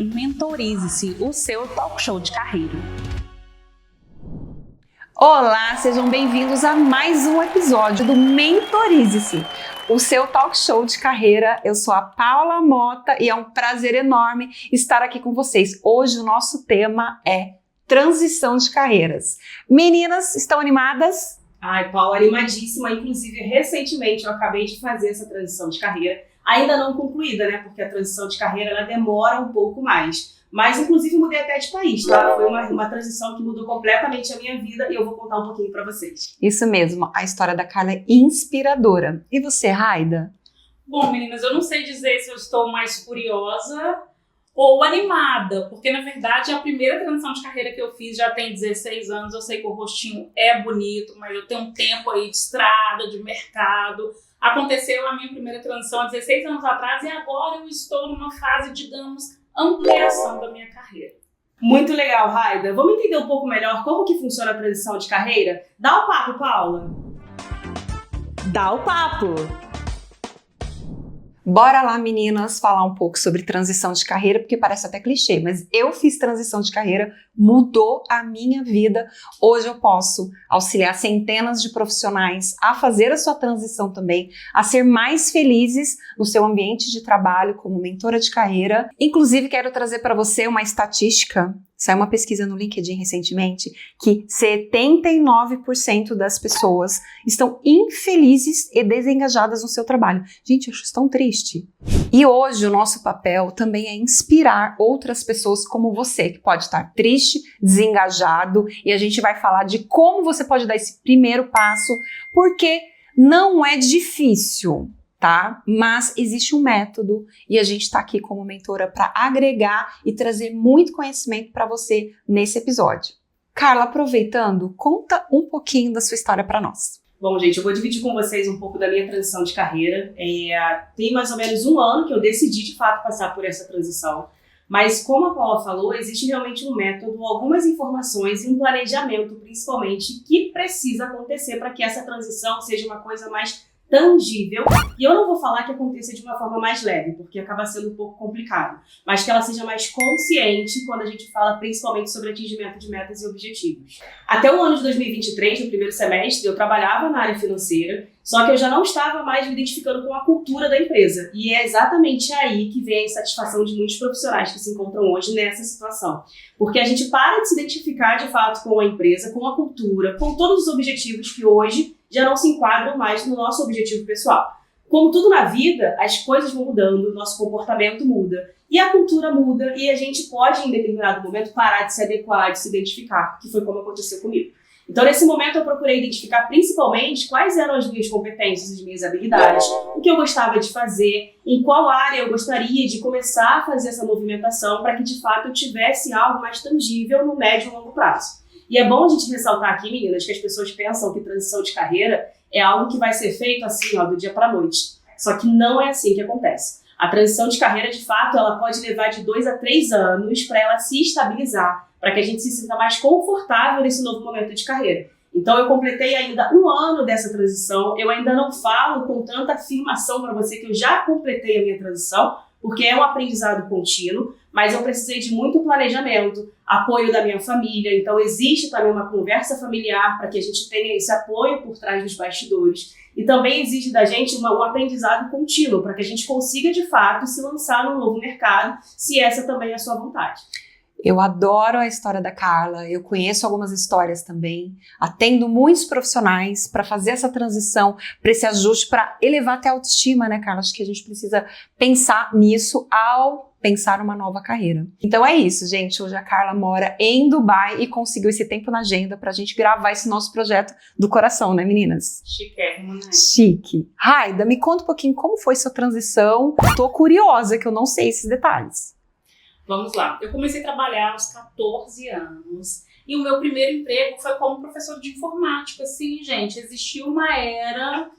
Mentorize-se, o seu talk show de carreira. Olá, sejam bem-vindos a mais um episódio do Mentorize-se, o seu talk show de carreira. Eu sou a Paula Mota e é um prazer enorme estar aqui com vocês. Hoje o nosso tema é transição de carreiras. Meninas, estão animadas? Ai, Paula, animadíssima. Inclusive, recentemente eu acabei de fazer essa transição de carreira, ainda não concluída, né? Porque a transição de carreira ela demora um pouco mais. Mas, inclusive, mudei até de país, tá? Foi uma transição que mudou completamente a minha vida e eu vou contar um pouquinho pra vocês. Isso mesmo, a história da Carla é inspiradora. E você, Raida? Bom, meninas, eu não sei dizer se eu estou mais curiosa ou animada, porque, na verdade, a primeira transição de carreira que eu fiz já tem 16 anos. Eu sei que o rostinho é bonito, mas eu tenho um tempo aí de estrada, de mercado. Aconteceu a minha primeira transição há 16 anos atrás e agora eu estou numa fase, digamos, ampliação da minha carreira. Muito legal, Raida. Vamos entender um pouco melhor como que funciona a transição de carreira? Dá o papo, Paula. Dá o papo! Bora lá, meninas, falar um pouco sobre transição de carreira, porque parece até clichê, mas eu fiz transição de carreira, mudou a minha vida. Hoje eu posso auxiliar centenas de profissionais a fazer a sua transição também, a ser mais felizes no seu ambiente de trabalho como mentora de carreira. Inclusive, quero trazer para você uma estatística. Saiu uma pesquisa no LinkedIn recentemente que 79% das pessoas estão infelizes e desengajadas no seu trabalho. Gente, eu acho isso tão triste. E hoje o nosso papel também é inspirar outras pessoas como você, que pode estar triste, desengajado, e a gente vai falar de como você pode dar esse primeiro passo, porque não é difícil. Tá? Mas existe um método e a gente está aqui como mentora para agregar e trazer muito conhecimento para você nesse episódio. Carla, aproveitando, conta um pouquinho da sua história para nós. Bom, gente, eu vou dividir com vocês um pouco da minha transição de carreira. Tem mais ou menos um ano que eu decidi, de fato, passar por essa transição. Mas, como a Paula falou, existe realmente um método, algumas informações e um planejamento, principalmente, que precisa acontecer para que essa transição seja uma coisa mais tangível, e eu não vou falar que aconteça de uma forma mais leve, porque acaba sendo um pouco complicado, mas que ela seja mais consciente quando a gente fala principalmente sobre atingimento de metas e objetivos. Até o ano de 2023, no primeiro semestre, eu trabalhava na área financeira, só que eu já não estava mais me identificando com a cultura da empresa, e é exatamente aí que vem a insatisfação de muitos profissionais que se encontram hoje nessa situação, porque a gente para de se identificar de fato com a empresa, com a cultura, com todos os objetivos que hoje já não se enquadram mais no nosso objetivo pessoal. Como tudo na vida, as coisas vão mudando, o nosso comportamento muda, e a cultura muda, e a gente pode, em determinado momento, parar de se adequar, de se identificar, que foi como aconteceu comigo. Então, nesse momento, eu procurei identificar principalmente quais eram as minhas competências, as minhas habilidades, o que eu gostava de fazer, em qual área eu gostaria de começar a fazer essa movimentação para que, de fato, eu tivesse algo mais tangível no médio e longo prazo. E é bom a gente ressaltar aqui, meninas, que as pessoas pensam que transição de carreira é algo que vai ser feito assim, do dia para a noite. Só que não é assim que acontece. A transição de carreira, de fato, ela pode levar de 2 a 3 anos para ela se estabilizar, para que a gente se sinta mais confortável nesse novo momento de carreira. Então, eu completei ainda um ano dessa transição. Eu ainda não falo com tanta afirmação para você que eu já completei a minha transição, porque é um aprendizado contínuo, mas eu precisei de muito planejamento, apoio da minha família, então existe também uma conversa familiar para que a gente tenha esse apoio por trás dos bastidores. E também exige da gente um aprendizado contínuo, para que a gente consiga, de fato, se lançar num novo mercado, se essa também é a sua vontade. Eu adoro a história da Carla, eu conheço algumas histórias também, atendo muitos profissionais para fazer essa transição, para esse ajuste, para elevar até a autoestima, né, Carla? Acho que a gente precisa pensar nisso ao pensar uma nova carreira. Então é isso, gente. Hoje a Carla mora em Dubai e conseguiu esse tempo na agenda pra gente gravar esse nosso projeto do coração, né, meninas? Chiquérrimo, né? Chique. Raida, me conta um pouquinho como foi sua transição. Tô curiosa, que eu não sei esses detalhes. Vamos lá. Eu comecei a trabalhar aos 14 anos e o meu primeiro emprego foi como professor de informática. Sim, gente, existiu uma era,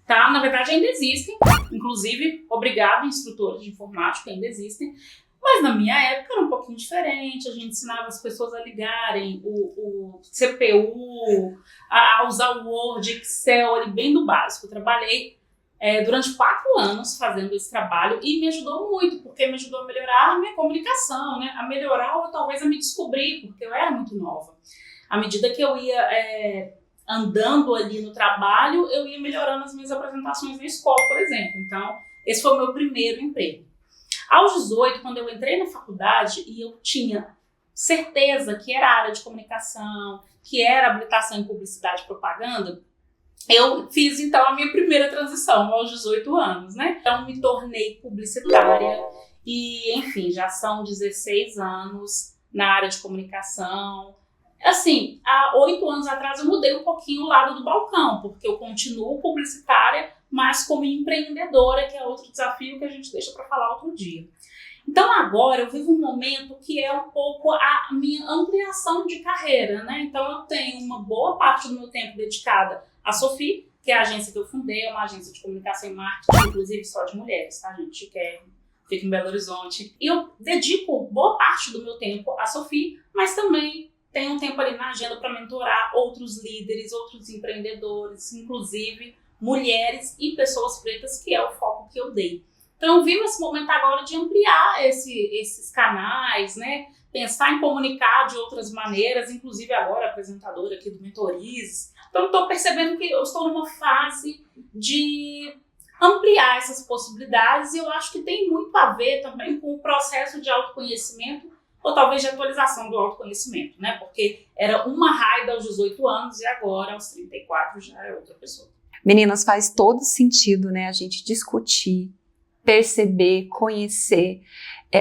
tá? Na verdade, ainda existem. Inclusive, obrigado, instrutores de informática, ainda existem. Mas na minha época era um pouquinho diferente. A gente ensinava as pessoas a ligarem o CPU, a usar o Word, Excel, ali bem do básico. Eu trabalhei durante 4 anos fazendo esse trabalho e me ajudou muito, porque me ajudou a melhorar a minha comunicação, né? A melhorar ou talvez a me descobrir, porque eu era muito nova. À medida que eu ia andando ali no trabalho, eu ia melhorando as minhas apresentações na escola, por exemplo. Então, esse foi o meu primeiro emprego. Aos 18, quando eu entrei na faculdade e eu tinha certeza que era a área de comunicação, que era habilitação em publicidade e propaganda, eu fiz, então, a minha primeira transição aos 18 anos, né? Então, me tornei publicitária e, enfim, já são 16 anos na área de comunicação. Assim, há 8 anos atrás eu mudei um pouquinho o lado do balcão, porque eu continuo publicitária, mas como empreendedora, que é outro desafio que a gente deixa para falar outro dia. Então agora eu vivo um momento que é um pouco a minha ampliação de carreira, né? Então eu tenho uma boa parte do meu tempo dedicada à Sophie, que é a agência que eu fundei, é uma agência de comunicação e marketing, inclusive só de mulheres, tá, gente? Que fica em Belo Horizonte. E eu dedico boa parte do meu tempo à Sophie, mas também tenho um tempo ali na agenda para mentorar outros líderes, outros empreendedores, inclusive mulheres e pessoas pretas, que é o foco que eu dei. Então eu vivo esse momento agora de ampliar esses canais, né? Pensar em comunicar de outras maneiras, inclusive agora apresentadora aqui do Mentorize. Então estou percebendo que eu estou numa fase de ampliar essas possibilidades e eu acho que tem muito a ver também com o processo de autoconhecimento ou talvez de atualização do autoconhecimento, né? Porque era uma Raida aos 18 anos e agora aos 34 já é outra pessoa. Meninas, faz todo sentido, né, a gente discutir, perceber, conhecer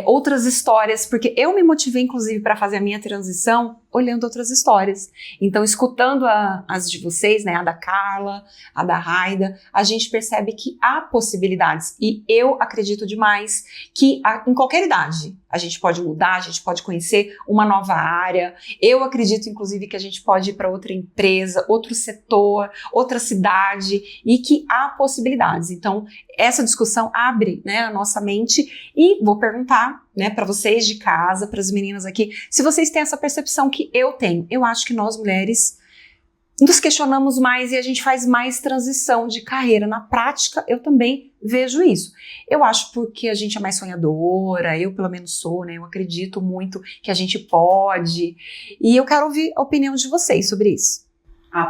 outras histórias, porque eu me motivei, inclusive, para fazer a minha transição olhando outras histórias. Então, escutando as de vocês, né, a da Carla, a da Raida, a gente percebe que há possibilidades. E eu acredito demais que em qualquer idade a gente pode mudar, a gente pode conhecer uma nova área. Eu acredito, inclusive, que a gente pode ir para outra empresa, outro setor, outra cidade e que há possibilidades. Então, essa discussão abre, né, a nossa mente e vou perguntar, né, para vocês de casa, para as meninas aqui, se vocês têm essa percepção que eu tenho. Eu acho que nós mulheres nos questionamos mais e a gente faz mais transição de carreira. Na prática, eu também vejo isso. Eu acho porque a gente é mais sonhadora, eu pelo menos sou, né? Eu acredito muito que a gente pode. E eu quero ouvir a opinião de vocês sobre isso.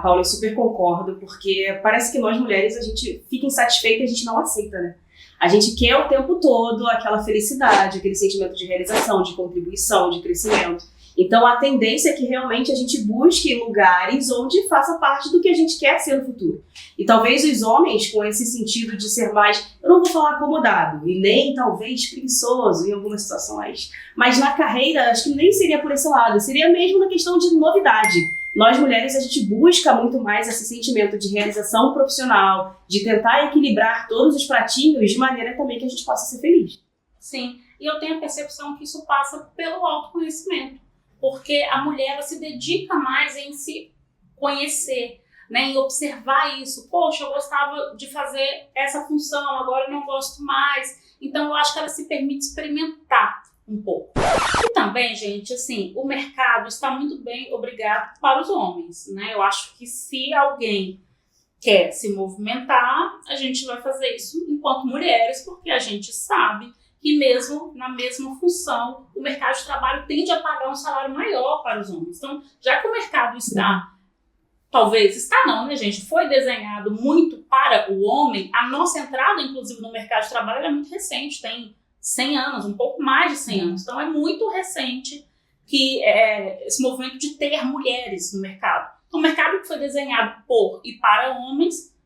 Paula, eu super concordo, porque parece que nós mulheres, a gente fica insatisfeita e a gente não aceita, né? A gente quer o tempo todo aquela felicidade, aquele sentimento de realização, de contribuição, de crescimento. Então, a tendência é que realmente a gente busque lugares onde faça parte do que a gente quer ser no futuro. E talvez os homens, com esse sentido de ser mais, eu não vou falar acomodado, e nem talvez preguiçoso em algumas situações, mas na carreira, acho que nem seria por esse lado, seria mesmo na questão de novidade. Nós mulheres, a gente busca muito mais esse sentimento de realização profissional, de tentar equilibrar todos os pratinhos de maneira também que a gente possa ser feliz. Sim, e eu tenho a percepção que isso passa pelo autoconhecimento. Porque a mulher ela se dedica mais em se conhecer, né, em observar isso. Poxa, eu gostava de fazer essa função, agora eu não gosto mais. Então, eu acho que ela se permite experimentar um pouco. E também, gente, assim, o mercado está muito bem obrigado para os homens, né? Eu acho que se alguém quer se movimentar, a gente vai fazer isso enquanto mulheres, porque a gente sabe que mesmo na mesma função, o mercado de trabalho tende a pagar um salário maior para os homens. Então, já que o mercado está, talvez está não, né, gente? Foi desenhado muito para o homem, a nossa entrada, inclusive, no mercado de trabalho é muito recente, tem 100 anos, um pouco mais de 100 anos. Então, é muito recente que esse movimento de ter mulheres no mercado. Então, o mercado que foi desenhado por e para homens,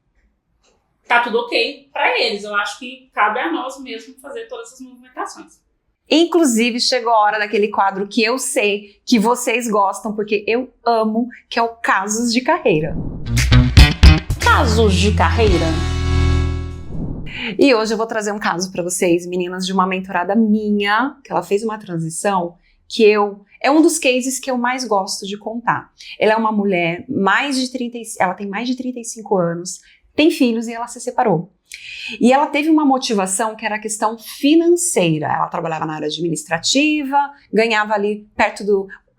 tá tudo ok para eles. Eu acho que cabe a nós mesmos fazer todas essas movimentações. Inclusive, chegou a hora daquele quadro que eu sei que vocês gostam, porque eu amo, que é o Casos de Carreira. Casos de Carreira. E hoje eu vou trazer um caso para vocês, meninas, de uma mentorada minha, que ela fez uma transição, é um dos cases que eu mais gosto de contar. Ela é uma mulher, ela tem mais de 35 anos, tem filhos e ela se separou. E ela teve uma motivação que era a questão financeira. Ela trabalhava na área administrativa, ganhava ali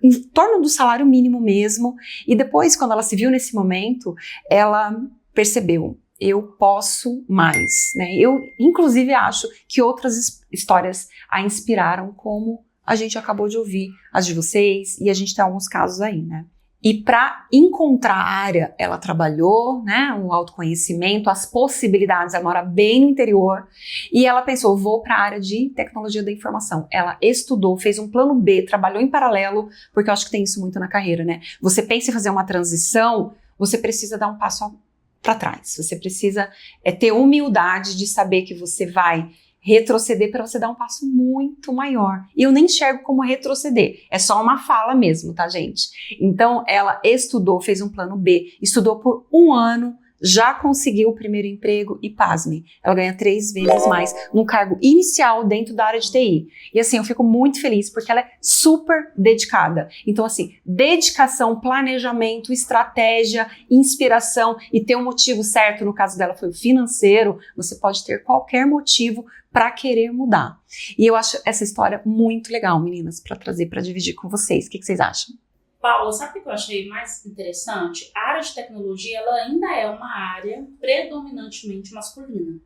em torno do salário mínimo mesmo. E depois, quando ela se viu nesse momento, ela percebeu, eu posso mais, né? Eu, inclusive, acho que outras histórias a inspiraram, como a gente acabou de ouvir, as de vocês, e a gente tem alguns casos aí, né? E para encontrar a área, ela trabalhou, né, o autoconhecimento, as possibilidades, ela mora bem no interior, e ela pensou, vou para a área de tecnologia da informação. Ela estudou, fez um plano B, trabalhou em paralelo, porque eu acho que tem isso muito na carreira, né? Você pensa em fazer uma transição, você precisa dar um passo para trás, você precisa ter humildade de saber que você vai retroceder para você dar um passo muito maior. E eu nem enxergo como retroceder, é só uma fala mesmo, tá, gente? Então, ela estudou, fez um plano B, estudou por 1 ano, já conseguiu o primeiro emprego e, pasme, ela ganha 3 vezes mais no cargo inicial dentro da área de TI. E assim, eu fico muito feliz porque ela é super dedicada. Então assim, dedicação, planejamento, estratégia, inspiração e ter um motivo certo, no caso dela foi o financeiro, você pode ter qualquer motivo para querer mudar. E eu acho essa história muito legal, meninas, para trazer, para dividir com vocês. O que vocês acham? Paula, sabe o que eu achei mais interessante? A área de tecnologia, ela ainda é uma área predominantemente masculina.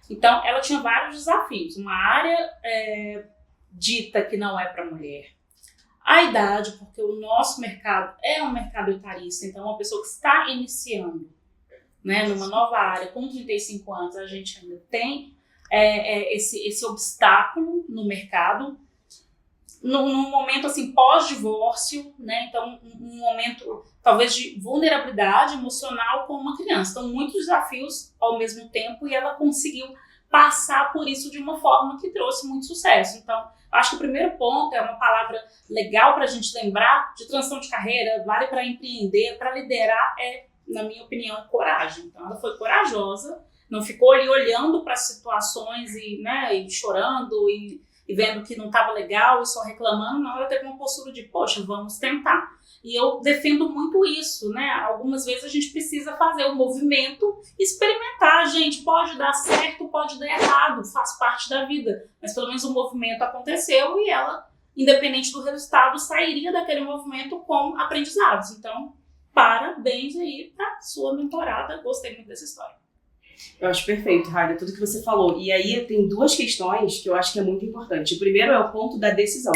Então, ela tinha vários desafios. Uma área dita que não é para mulher. A idade, porque o nosso mercado é um mercado etarista. Então, uma pessoa que está iniciando, né, numa nova área, com 35 anos, a gente ainda tem esse obstáculo no mercado. Num momento assim pós-divórcio, né? Então um momento talvez de vulnerabilidade emocional com uma criança. Então muitos desafios ao mesmo tempo e ela conseguiu passar por isso de uma forma que trouxe muito sucesso. Então acho que o primeiro ponto é uma palavra legal para a gente lembrar de transição de carreira, vale para empreender, para liderar, na minha opinião, coragem. Então ela foi corajosa, não ficou ali olhando para as situações e chorando e vendo que não estava legal e só reclamando. Na hora teve uma postura de, poxa, vamos tentar. E eu defendo muito isso, né? Algumas vezes a gente precisa fazer o movimento, experimentar, gente. Pode dar certo, pode dar errado, faz parte da vida. Mas pelo menos o movimento aconteceu e ela, independente do resultado, sairia daquele movimento com aprendizados. Então, parabéns aí pra sua mentorada. Gostei muito dessa história. Eu acho perfeito, Raida, tudo que você falou. E aí tem 2 questões que eu acho que é muito importante. O primeiro é o ponto da decisão.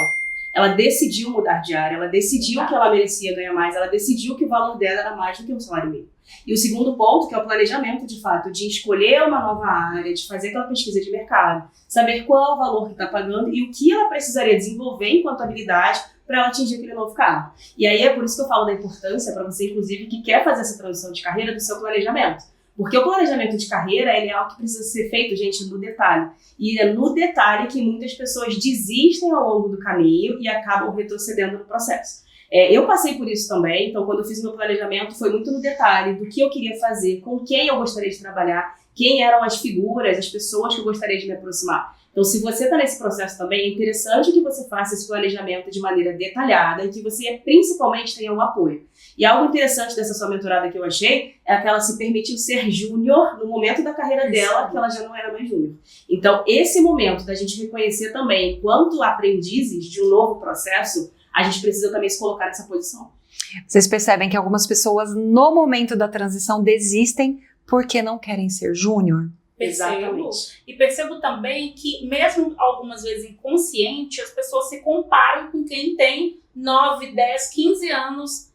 Ela decidiu mudar de área, ela decidiu que ela merecia ganhar mais, ela decidiu que o valor dela era mais do que um salário mínimo. E o segundo ponto, que é o planejamento, de fato, de escolher uma nova área, de fazer aquela pesquisa de mercado, saber qual é o valor que está pagando e o que ela precisaria desenvolver enquanto habilidade para ela atingir aquele novo cargo. E aí é por isso que eu falo da importância para você, inclusive, que quer fazer essa transição de carreira, do seu planejamento. Porque o planejamento de carreira, ele é algo que precisa ser feito, gente, no detalhe. E é no detalhe que muitas pessoas desistem ao longo do caminho e acabam retrocedendo no processo. Eu passei por isso também, então quando eu fiz meu planejamento foi muito no detalhe do que eu queria fazer, com quem eu gostaria de trabalhar, quem eram as figuras, as pessoas que eu gostaria de me aproximar. Então, se você está nesse processo também, é interessante que você faça esse planejamento de maneira detalhada e que você, principalmente, tenha um apoio. E algo interessante dessa sua mentorada que eu achei é que ela se permitiu ser júnior no momento da carreira dela, que ela já não era mais júnior. Então, esse momento da gente reconhecer também, enquanto aprendizes de um novo processo, a gente precisa também se colocar nessa posição. Vocês percebem que algumas pessoas, no momento da transição, desistem porque não querem ser júnior? Exatamente. E percebo também que, mesmo algumas vezes inconsciente, as pessoas se comparam com quem tem 9, 10, 15 anos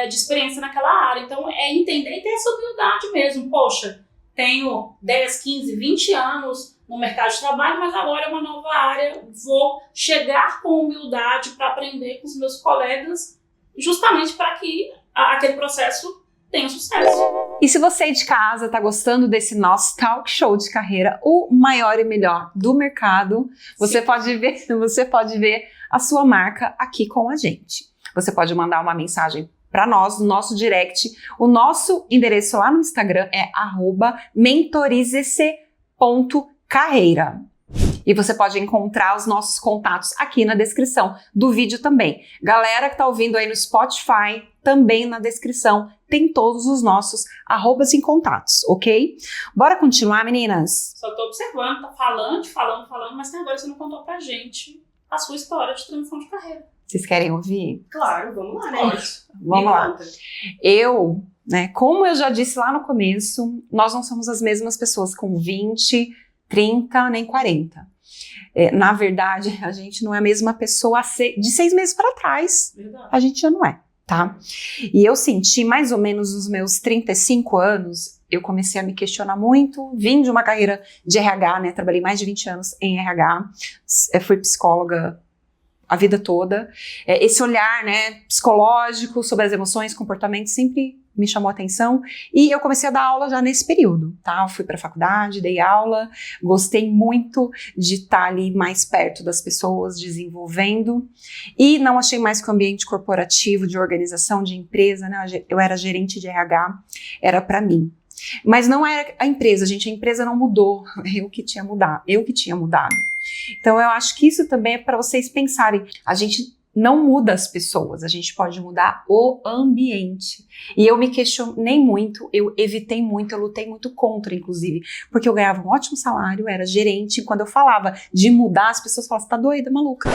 de experiência naquela área. Então, é entender e ter essa humildade mesmo. Poxa, tenho 10, 15, 20 anos no mercado de trabalho, mas agora é uma nova área. Vou chegar com humildade para aprender com os meus colegas, justamente para que aquele processo tenha sucesso. E se você aí de casa está gostando desse nosso talk show de carreira, o maior e melhor do mercado, você pode ver a sua marca aqui com a gente. Você pode mandar uma mensagem para nós no nosso direct. O nosso endereço lá no Instagram é @mentorize.carreira. E você pode encontrar os nossos contatos aqui na descrição do vídeo também. Galera que tá ouvindo aí no Spotify, também na descrição tem todos os nossos arrobas em contatos, ok? Bora continuar, meninas? Só tô observando, tá falando, mas até agora você não contou pra gente a sua história de transição de carreira. Vocês querem ouvir? Claro, vamos lá, né? Vamos lá. Eu, né, como eu já disse lá no começo, nós não somos as mesmas pessoas com 20, 30, nem 40. Na verdade, a gente não é a mesma pessoa de 6 meses para trás. Verdade. A gente já não é, tá? E eu senti mais ou menos nos meus 35 anos, eu comecei a me questionar muito, vim de uma carreira de RH, né? Trabalhei mais de 20 anos em RH, fui psicóloga a vida toda. Esse olhar, né, psicológico sobre as emoções, comportamentos, sempre me chamou a atenção. E eu comecei a dar aula já nesse período, tá? Eu fui para a faculdade, dei aula, gostei muito de estar ali mais perto das pessoas, desenvolvendo. E não achei mais que o ambiente corporativo, de organização, de empresa, né? Eu era gerente de RH, era para mim. Mas não era a empresa, gente, a empresa não mudou, eu que tinha mudado. Então eu acho que isso também é para vocês pensarem, a gente não muda as pessoas, a gente pode mudar o ambiente. E eu me questionei muito, eu evitei muito, eu lutei muito contra, inclusive, porque eu ganhava um ótimo salário, era gerente, e quando eu falava de mudar, as pessoas falavam, você tá doida, maluca?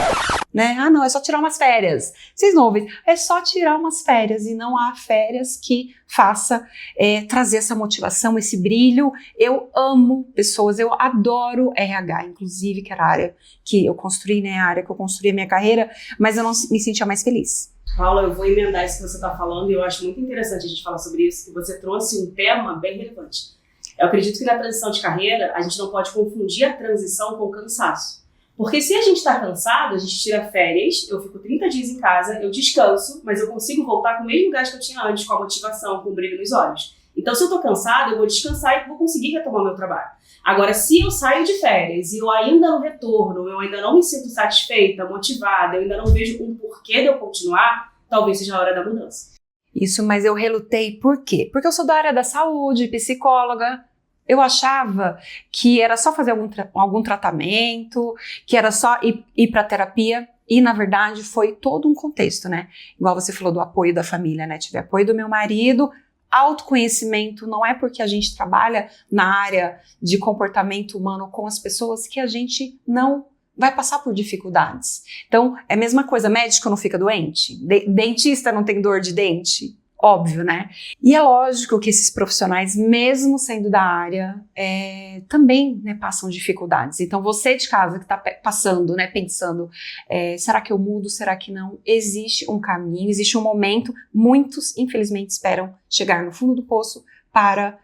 Né? Ah, não, é só tirar umas férias. Vocês não ouvem? É só tirar umas férias, e não há férias que faça trazer essa motivação, esse brilho. Eu amo pessoas, eu adoro RH, inclusive, que era a área que eu construí, né, a área que eu construí a minha carreira, mas eu não me sentia mais feliz. Paula, eu vou emendar isso que você está falando e eu acho muito interessante a gente falar sobre isso, que você trouxe um tema bem relevante. Eu acredito que na transição de carreira, a gente não pode confundir a transição com o cansaço. Porque se a gente está cansado, a gente tira férias, eu fico 30 dias em casa, eu descanso, mas eu consigo voltar com o mesmo gás que eu tinha antes, com a motivação, com o brilho nos olhos. Então, se eu estou cansado, eu vou descansar e vou conseguir retomar meu trabalho. Agora, se eu saio de férias e eu ainda não retorno, eu ainda não me sinto satisfeita, motivada, eu ainda não vejo um porquê de eu continuar, talvez seja a hora da mudança. Isso, mas eu relutei por quê? Porque eu sou da área da saúde, psicóloga. Eu achava que era só fazer algum tratamento, que era só ir para terapia. E, na verdade, foi todo um contexto, né? Igual você falou do apoio da família, né? Tive apoio do meu marido. Autoconhecimento não é porque a gente trabalha na área de comportamento humano com as pessoas que a gente não vai passar por dificuldades. Então, é a mesma coisa, médico não fica doente? Dentista não tem dor de dente? Óbvio, né? E é lógico que esses profissionais, mesmo sendo da área, também, né, passam dificuldades. Então, você de casa que está passando, né, pensando, será que eu mudo, será que não? Existe um caminho, existe um momento, muitos, infelizmente, esperam chegar no fundo do poço para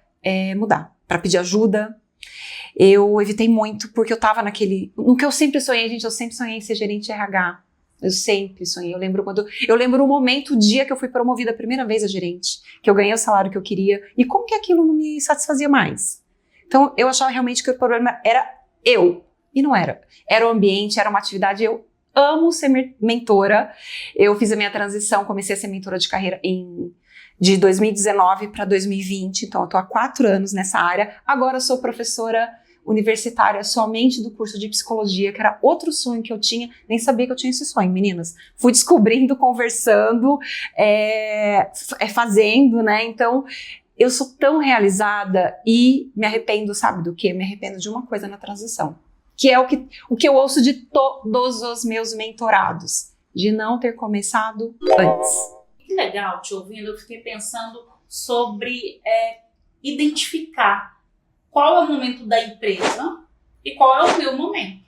mudar, para pedir ajuda. Eu evitei muito porque eu estava no que eu sempre sonhei, gente, eu sempre sonhei em ser gerente de RH. Eu sempre sonhei, eu lembro o momento, o dia que eu fui promovida a primeira vez a gerente, que eu ganhei o salário que eu queria, e como que aquilo não me satisfazia mais. Então, eu achava realmente que o problema era eu, e não era. Era o ambiente, era uma atividade, eu amo ser mentora. Eu fiz a minha transição, comecei a ser mentora de carreira de 2019 para 2020, então eu tô há 4 anos nessa área. Agora eu sou professora universitária somente do curso de psicologia, que era outro sonho que eu tinha, nem sabia que eu tinha esse sonho, meninas. Fui descobrindo, conversando, fazendo, né? Então, eu sou tão realizada e me arrependo, sabe do quê? Me arrependo de uma coisa na transição, que é o que eu ouço de todos os meus mentorados, de não ter começado antes. Que legal, te ouvindo, eu fiquei pensando sobre identificar qual é o momento da empresa e qual é o meu momento.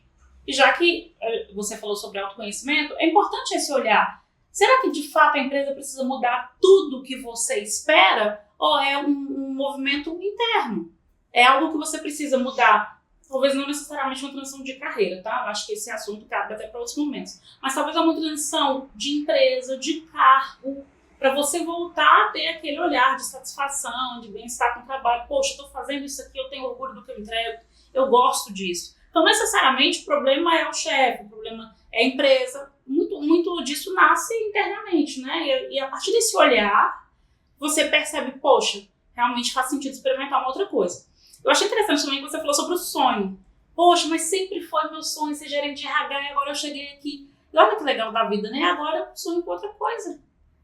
E já que você falou sobre autoconhecimento, é importante esse olhar. Será que de fato a empresa precisa mudar tudo o que você espera? Ou é um movimento interno? É algo que você precisa mudar? Talvez não necessariamente uma transição de carreira, tá? Eu acho que esse assunto cabe até para outros momentos. Mas talvez uma transição de empresa, de cargo, para você voltar a ter aquele olhar de satisfação, de bem-estar com o trabalho. Poxa, estou fazendo isso aqui, eu tenho orgulho do que eu entrego, eu gosto disso. Então, necessariamente, o problema é o chefe, o problema é a empresa. Muito disso nasce internamente, né? E a partir desse olhar, você percebe, poxa, realmente faz sentido experimentar uma outra coisa. Eu achei interessante também que você falou sobre o sonho. Poxa, mas sempre foi meu sonho ser gerente de RH e agora eu cheguei aqui. E olha que legal da vida, né? Agora eu sonho com outra coisa.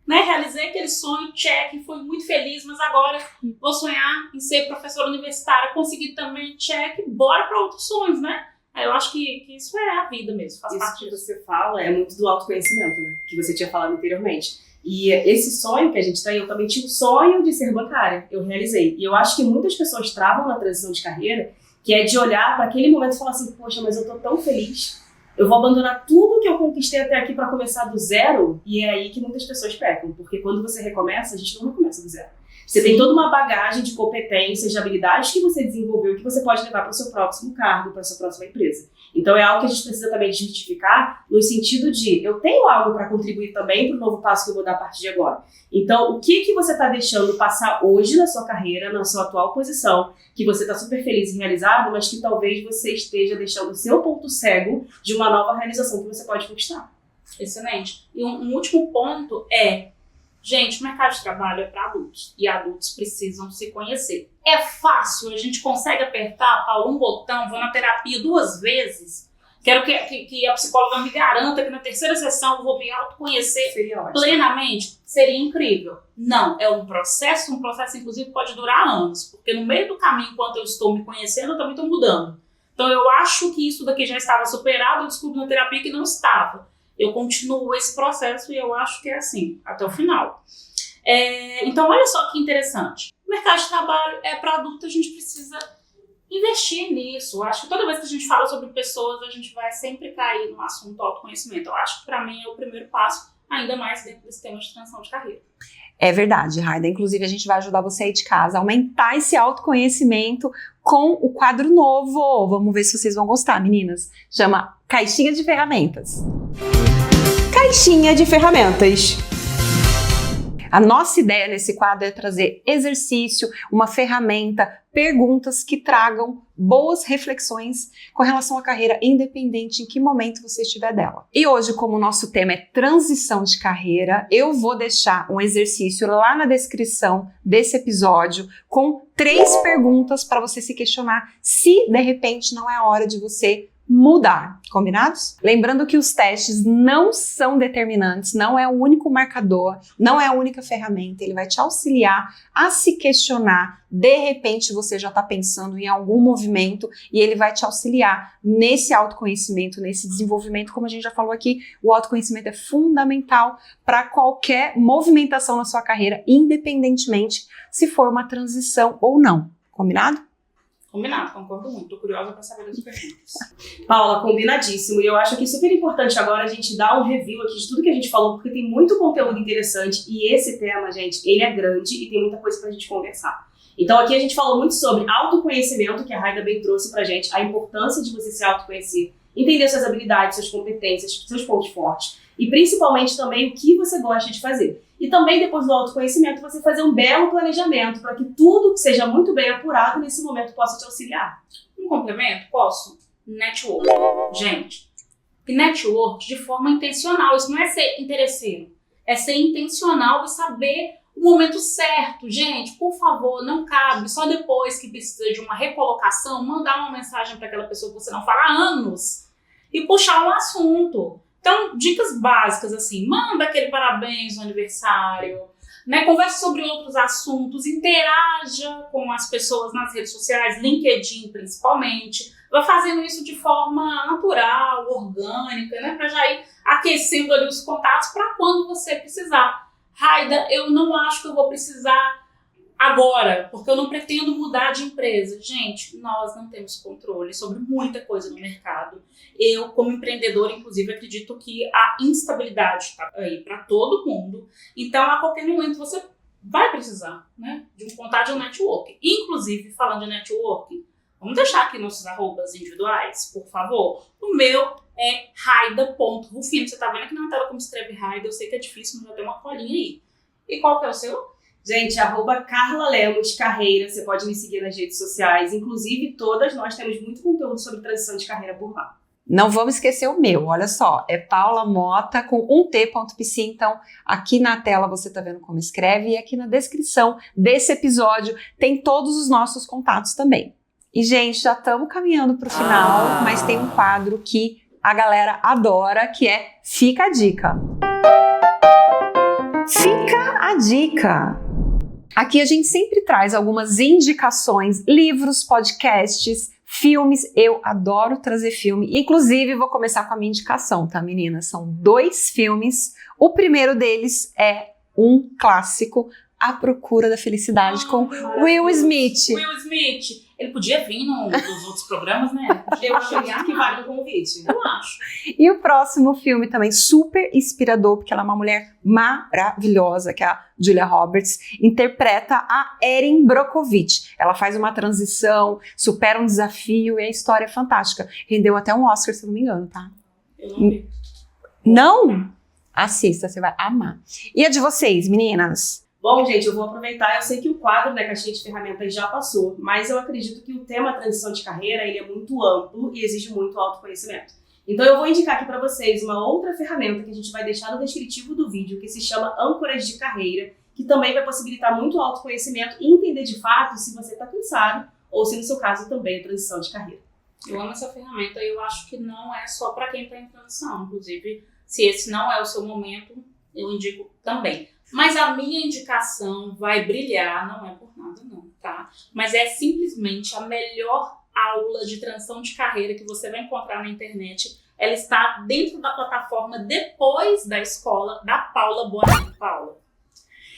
Né? Realizei aquele sonho, check, fui muito feliz, mas agora vou sonhar em ser professora universitária, consegui também check, bora para outros sonhos, né? Eu acho que isso é a vida mesmo, faz Isso parte que disso. você fala é muito do autoconhecimento, né? Que você tinha falado anteriormente. E esse sonho que a gente tem, eu também tinha o sonho de ser bancária, eu realizei. E eu acho que muitas pessoas travam na transição de carreira, que é de olhar para aquele momento e falar assim, poxa, mas eu tô tão feliz, eu vou abandonar tudo que eu conquistei até aqui para começar do zero, e é aí que muitas pessoas pecam, porque quando você recomeça, a gente não recomeça do zero. Você tem toda uma bagagem de competências, de habilidades que você desenvolveu, que você pode levar para o seu próximo cargo, para a sua próxima empresa. Então é algo que a gente precisa também desmistificar no sentido de eu tenho algo para contribuir também para o novo passo que eu vou dar a partir de agora. Então o que você está deixando passar hoje na sua carreira, na sua atual posição, que você está super feliz e realizado, mas que talvez você esteja deixando o seu ponto cego de uma nova realização que você pode conquistar. Excelente. E um último ponto é, gente, o mercado de trabalho é para adultos e adultos precisam se conhecer. É fácil, a gente consegue apertar, Paulo, um botão, vou na terapia 2 vezes, quero que a psicóloga me garanta que na 3ª sessão eu vou me autoconhecer plenamente. Seria incrível. Não, é um processo inclusive pode durar anos, porque no meio do caminho, enquanto eu estou me conhecendo, eu também estou mudando. Então eu acho que isso daqui já estava superado, eu descobri na terapia que não estava. Eu continuo esse processo e eu acho que é assim, até o final. Então, olha só que interessante. O mercado de trabalho é para adulto, a gente precisa investir nisso. Eu acho que toda vez que a gente fala sobre pessoas, a gente vai sempre cair no assunto autoconhecimento. Eu acho que, para mim, é o primeiro passo, ainda mais dentro desse tema de transição de carreira. É verdade, Raida. Inclusive, a gente vai ajudar você aí de casa a aumentar esse autoconhecimento com o quadro novo. Vamos ver se vocês vão gostar, meninas. Chama Caixinha de Ferramentas. Caixinha de Ferramentas. A nossa ideia nesse quadro é trazer exercício, uma ferramenta, perguntas que tragam boas reflexões com relação à carreira, independente em que momento você estiver dela. E hoje, como o nosso tema é transição de carreira, eu vou deixar um exercício lá na descrição desse episódio com 3 perguntas para você se questionar se, de repente, não é a hora de você mudar, combinados? Lembrando que os testes não são determinantes, não é o único marcador, não é a única ferramenta, ele vai te auxiliar a se questionar, de repente você já está pensando em algum movimento e ele vai te auxiliar nesse autoconhecimento, nesse desenvolvimento, como a gente já falou aqui, o autoconhecimento é fundamental para qualquer movimentação na sua carreira, independentemente se for uma transição ou não, combinado? Combinado, concordo muito. Tô curiosa para saber das perguntas. Paula, combinadíssimo. E eu acho que é super importante agora a gente dar um review aqui de tudo que a gente falou, porque tem muito conteúdo interessante e esse tema, gente, ele é grande e tem muita coisa pra gente conversar. Então aqui a gente falou muito sobre autoconhecimento, que a Raida bem trouxe pra gente, a importância de você se autoconhecer, entender suas habilidades, suas competências, seus pontos fortes e principalmente também o que você gosta de fazer. E também, depois do autoconhecimento, você fazer um belo planejamento para que tudo que seja muito bem apurado nesse momento possa te auxiliar. Um complemento? Posso? Network. Gente, network de forma intencional. Isso não é ser interesseiro. É ser intencional e saber o momento certo. Gente, por favor, não cabe só depois que precisa de uma recolocação, mandar uma mensagem para aquela pessoa que você não fala há anos e puxar um assunto. Então, dicas básicas assim, manda aquele parabéns no aniversário, né? Converse sobre outros assuntos, interaja com as pessoas nas redes sociais, LinkedIn principalmente, vai fazendo isso de forma natural, orgânica, né? Para já ir aquecendo ali os contatos para quando você precisar. Raida, eu não acho que eu vou precisar agora, porque eu não pretendo mudar de empresa. Gente, nós não temos controle sobre muita coisa no mercado. Eu, como empreendedora, inclusive, acredito que a instabilidade está aí para todo mundo. Então, a qualquer momento, você vai precisar, né, de um contato de um networking. Inclusive, falando de networking, vamos deixar aqui nossos arrobas individuais, por favor. O meu é raida.rufino. Você está vendo aqui na tela como escreve Raida. Eu sei que é difícil, mas já tem uma colinha aí. E qual que é o seu? Gente, @Carla Lemos Carreira, você pode me seguir nas redes sociais, inclusive todas nós temos muito conteúdo sobre transição de carreira por lá. Não vamos esquecer o meu, olha só, é Paula Mota com um t.pc, então aqui na tela você tá vendo como escreve e aqui na descrição desse episódio tem todos os nossos contatos também. E gente, já estamos caminhando para o final, mas tem um quadro que a galera adora, que é Fica a Dica. Fica a Dica! Aqui a gente sempre traz algumas indicações, livros, podcasts, Filmes, eu adoro trazer filme. Inclusive, vou começar com a minha indicação, tá, meninas? São 2 filmes. O primeiro deles é um clássico, A Procura da Felicidade, com Will Smith. Will Smith. Ele podia vir nos outros programas, né? Eu acredito que vale o convite. Eu acho. E o próximo filme também super inspirador, porque ela é uma mulher maravilhosa, que é a Julia Roberts, interpreta a Erin Brockovich. Ela faz uma transição, supera um desafio e a história é fantástica. Rendeu até um Oscar, se não me engano, tá? Eu não vi. Não? Assista, você vai amar. E a de vocês, meninas? Bom, gente, eu vou aproveitar. Eu sei que o quadro da caixinha de ferramentas já passou, mas eu acredito que o tema transição de carreira ele é muito amplo e exige muito autoconhecimento. Então eu vou indicar aqui para vocês uma outra ferramenta que a gente vai deixar no descritivo do vídeo, que se chama Âncoras de Carreira, que também vai possibilitar muito autoconhecimento e entender de fato se você está cansado ou se no seu caso também é transição de carreira. Eu amo essa ferramenta e eu acho que não é só para quem está em transição. Inclusive, se esse não é o seu momento, eu indico também. Mas a minha indicação vai brilhar, não é por nada não, tá? Mas é simplesmente a melhor aula de transição de carreira que você vai encontrar na internet. Ela está dentro da plataforma Depois da Escola, da Paula Bonato Paula.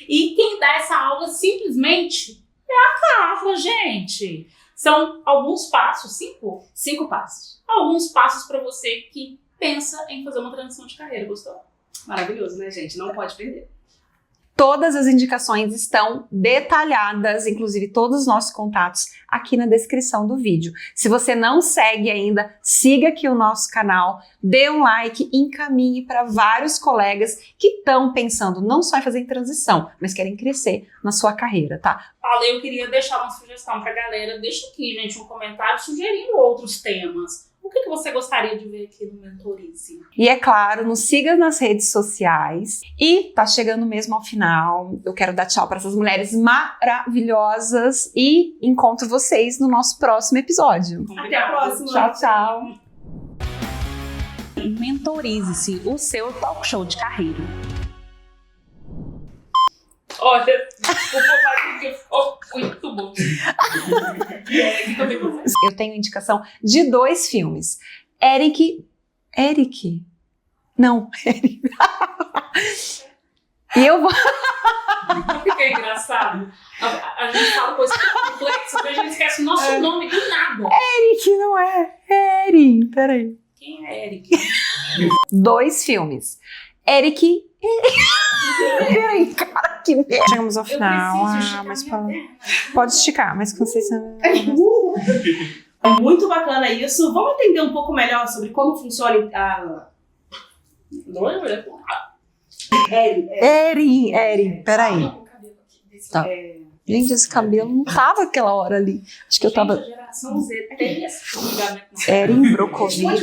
E quem dá essa aula simplesmente é a Carla, gente. São alguns passos, 5 passos. Alguns passos para você que pensa em fazer uma transição de carreira, gostou? Maravilhoso, né, gente? Não pode perder. Todas as indicações estão detalhadas, inclusive todos os nossos contatos, aqui na descrição do vídeo. Se você não segue ainda, siga aqui o nosso canal, dê um like e encaminhe para vários colegas que estão pensando não só em fazer transição, mas querem crescer na sua carreira, tá? Paula, eu queria deixar uma sugestão pra galera. Deixa aqui, gente, um comentário sugerindo outros temas. O que você gostaria de ver aqui no Mentorize? E é claro, nos siga nas redes sociais. E tá chegando mesmo ao final. Eu quero dar tchau para essas mulheres maravilhosas e encontro vocês no nosso próximo episódio. Até a próxima. Tchau, tchau. Mentorize-se, o seu talk show de carreira. Olha, desculpa, mas ficou muito bom. Eu tenho indicação de 2 filmes. Eric. Não, Eric. E eu vou... Fica engraçado. A gente fala coisas complexas, a gente esquece o nosso nome do nada. Eric, não é? É Erin, peraí. Quem é Eric? 2 filmes. Eric... Peraí, cara, que merda. Chegamos ao final. Mas pode esticar, mas com vocês... É muito bacana isso. Vamos entender um pouco melhor sobre como funciona a... Erin, peraí. Tá. Gente, esse cabelo não tava aquela hora ali. Acho que eu tava... Gente, a geração Z tem esse julgamento. Erin Brockovich.